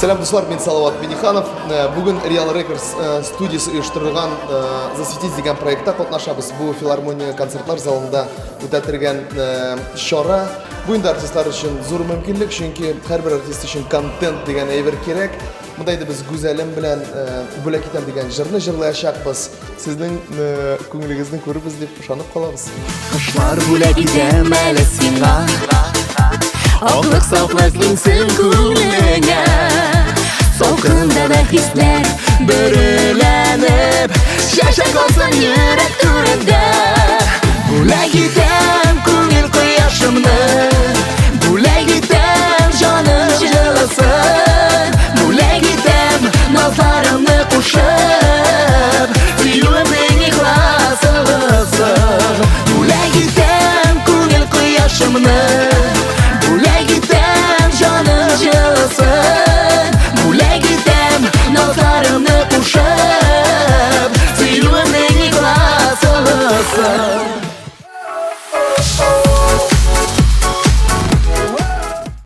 Сәлем дуслар, мен Салават Бениханов. Бүгін Real Records студиясы ұйыштырылған «Засветить» деген проектта қатнашабыз. Бұл филармония концертлар залында өтәтірген шара. Бұл артистлар үшін зор мүмкінлік, чөнки әрбір артист үшін контент деген әйбер керек. Мұндайды біз гүзәлім білән бөлек етем деген жырны жырлаяшақпыз. Сіздің көңіліңіздің көріп іздеп ұшанып қаламыз. Құшлар бөлек етем әлі сиңа, Оqlıq saflıq insin күліңе, Солқында да хислер бүріләніп, Шашақ olsun yürek түрінде. Бөлек етем көңіл құяшымны, Бөлек етем жаным жылысын, Бөлек етем назарымны құшып, Сүйуімнің иқласылысын. Бөлек етем көңіл құяшымны, Bülek gidem canım жылысын, Bülek gidem nazarımı kuşup, Suyumun ikhlasılısın.